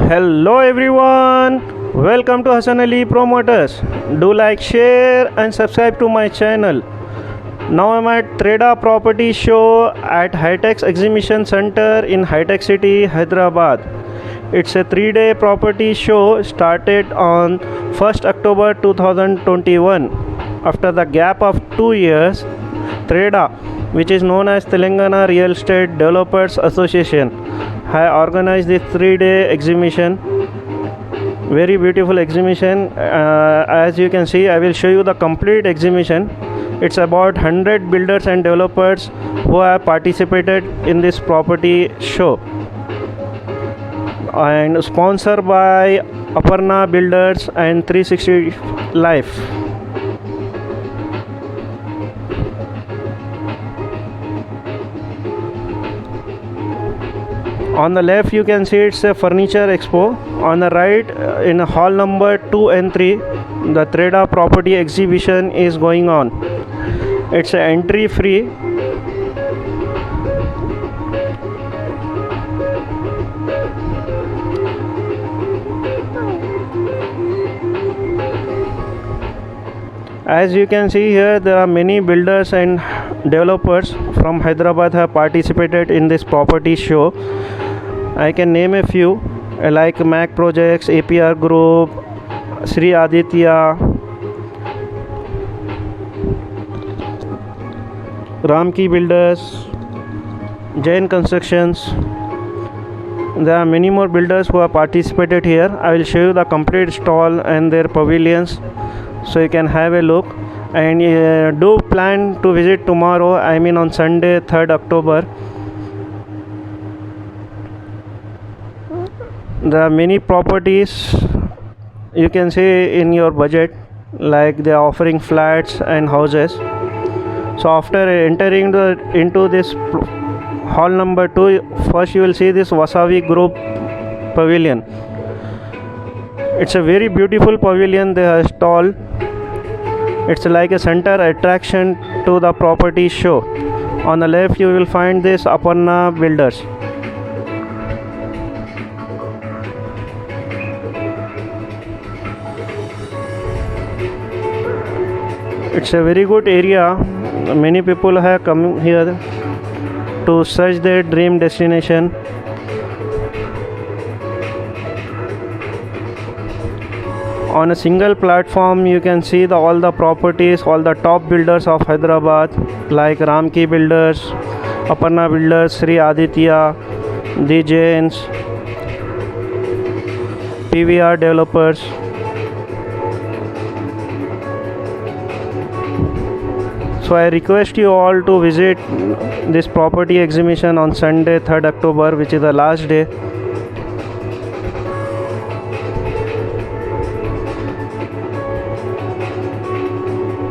Hello everyone, welcome to Hassan Ali Promoters. Do like, share and subscribe to my channel. Now I'm at Treda Property Show at Hitex Exhibition Center in Hitex City, Hyderabad. It's a 3-day property show started on 1st October 2021. After the gap of 2 years, Treda, which is known as Telangana Real Estate Developers Association, have organized this 3-day exhibition. Very beautiful exhibition. As you can see, I will show you the complete exhibition. It's about 100 builders and developers who have participated in this property show, and sponsored by Aparna Builders and 360 Life. On the left you can see it's a furniture expo. On the right, in hall number 2 and 3, the Treda property exhibition is going on. It's entry free. As you can see here, there are many builders and developers from Hyderabad have participated in this property show. I can name a few like Mac Projects, APR Group, Sri Aditya, Ramki Builders, Jain Constructions. There are many more builders who have participated here. I will show you the complete stall and their pavilions so you can have a look. And do plan to visit tomorrow, I mean on Sunday 3rd October. There are many properties you can see in your budget, like they are offering flats and houses. So after entering into this hall number 2, first you will see this Wasavi Group pavilion. It's a very beautiful pavilion they have installed. It's like a center attraction to the property show. On the left you will find this Aparna Builders. It's a very good area. Many people have come here to search their dream destination. On a single platform you can see all the properties, all the top builders of Hyderabad like Ramki Builders, Aparna Builders, Sri Aditya, The Jains, PVR Developers. So I request you all to visit this property exhibition on Sunday 3rd October, which is the last day.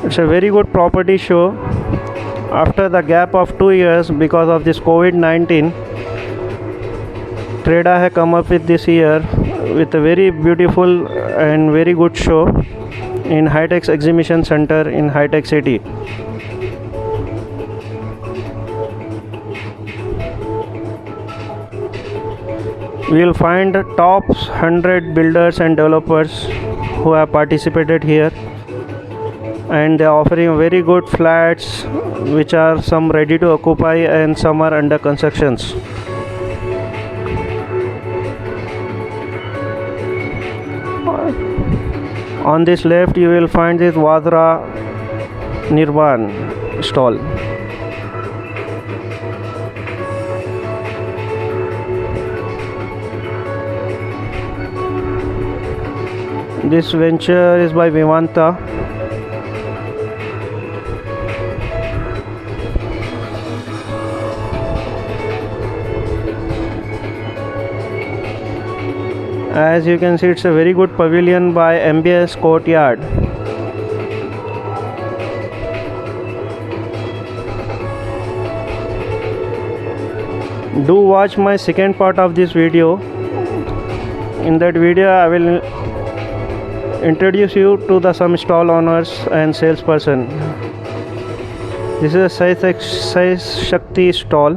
It's a very good property show. After the gap of 2 years because of this COVID-19, Treda has come up with this year with a very beautiful and very good show in Hitex Exhibition Center in Hitex City. We will find the top 100 builders and developers who have participated here, and they are offering very good flats, which are some ready to occupy and some are under constructions. On this left you will find this Vadra Nirvan stall. This venture is by Vivanta. As you can see, it's a very good pavilion by MBS Courtyard. Do watch my second part of this video. In that video I will introduce you to some stall owners and salesperson. This is a Sai Shakti stall.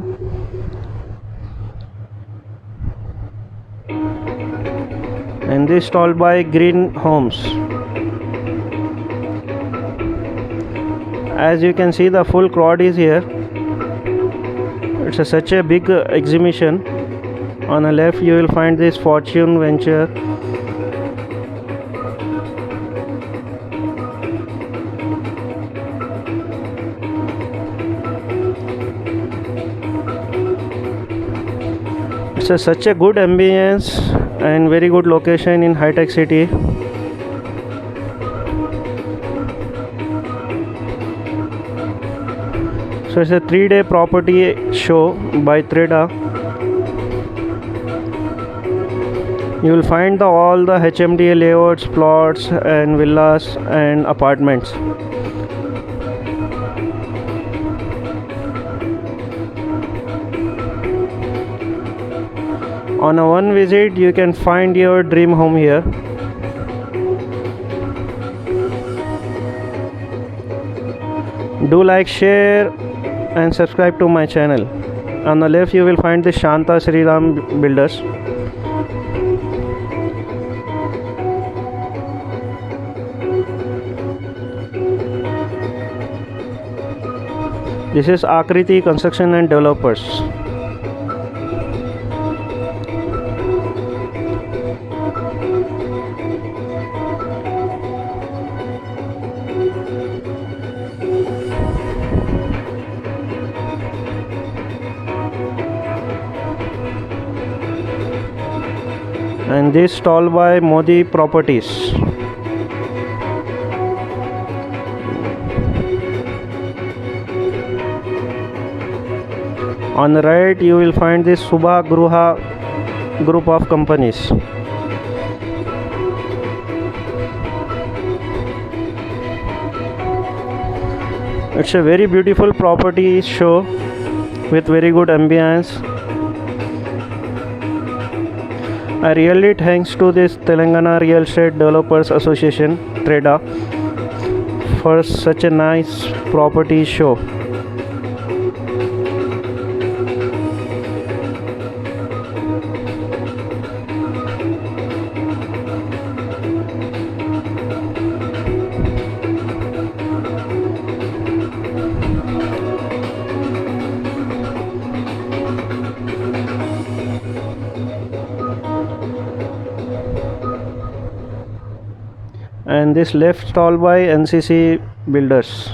and this stalled by Green Homes. As you can see, the full crowd is here. It's such a big exhibition. On the left you will find this Fortune Venture. It's such a good ambience and very good location in Hi-Tech City. So it's a 3-day property show by Treda. You will find all the HMDA layouts, plots and villas and apartments. On a one visit you can find your dream home here. Do like, share and subscribe to my channel. On the left you will find the Shanta Sriram Builders. This is Akriti Construction and Developers. And this stall by Modi Properties. On the right you will find this Subha Gruha group of companies. It's a very beautiful property show with very good ambience. I really thanks to this Telangana Real Estate Developers Association, Treda, for such a nice property show. And this left stall by NCC Builders.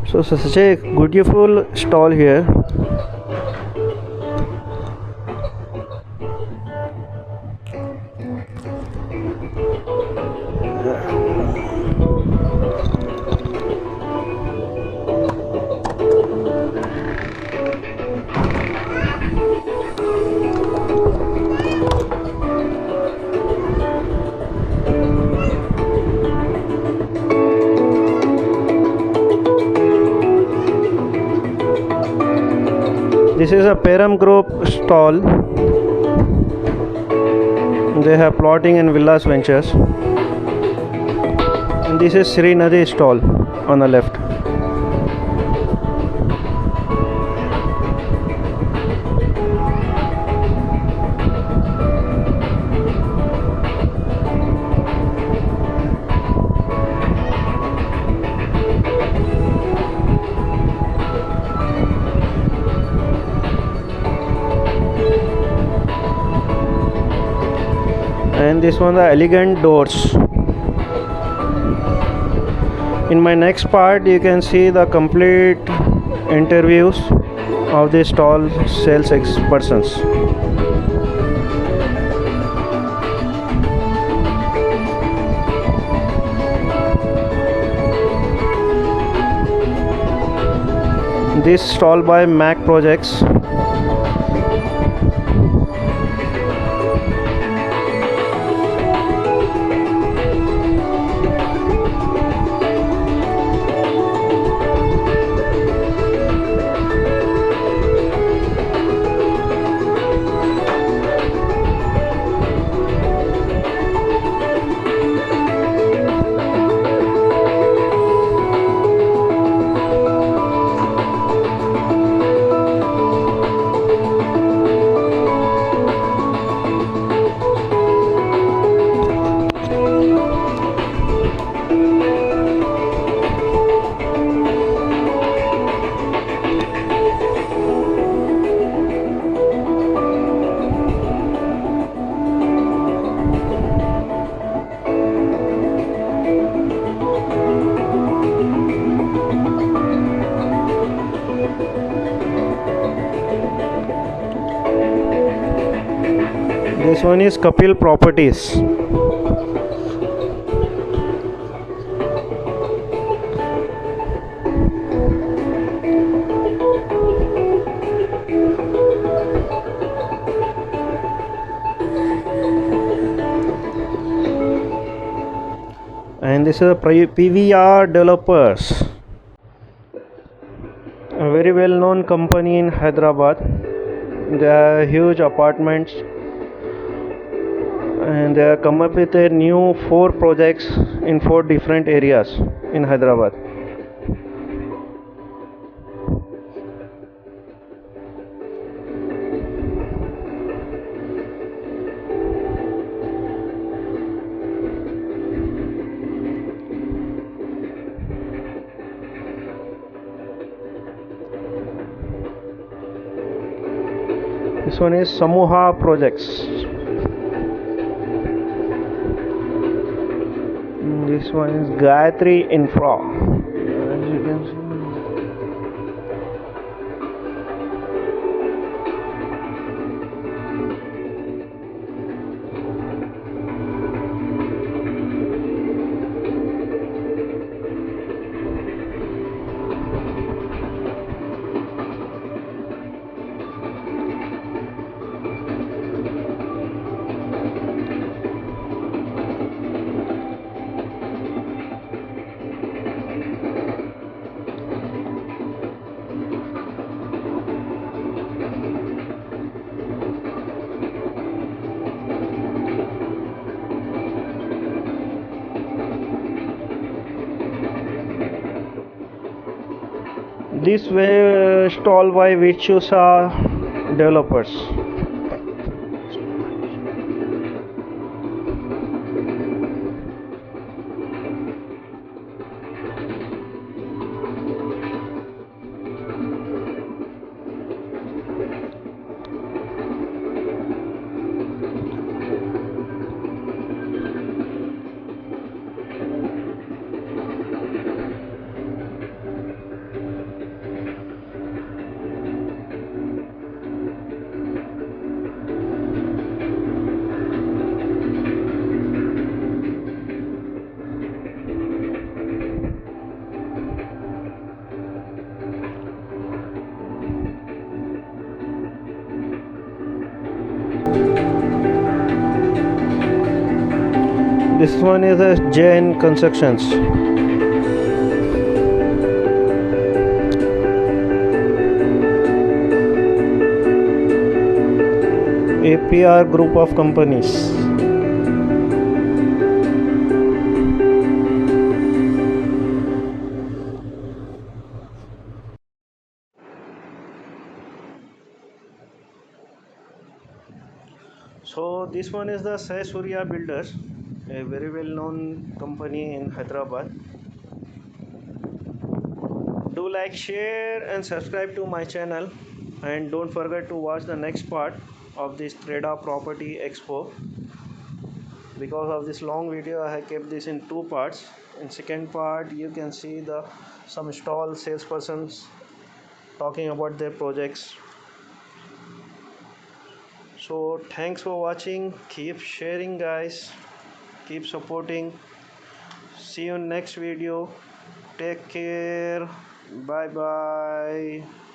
So such a beautiful stall here. This is a Peram Group stall. They have plotting and villas ventures. And this is Sri Nadi stall on the left. And this one, the elegant doors. In my next part you can see the complete interviews of the stall sales persons. This stall by Mac Projects. This one is Kapil Properties. And this is PVR Developers, a very well known company in Hyderabad. They have huge apartments and they have come up with a new 4 projects in 4 different areas in Hyderabad. This one is Samuha Projects. This one is Gayatri Infra. As you can see. This way stall by Virtusa Developers. This one is a Jain Constructions. APR group of companies. So this one is the Sai Surya Builders, a very well known company in Hyderabad. Do like, share and subscribe to my channel, and don't forget to watch the next part of this Treda Property Expo. Because of this long video I have kept this in two parts. In second part you can see the some stall salespersons talking about their projects. So thanks for watching, keep sharing guys, keep supporting. See you in next video. Take care. Bye bye.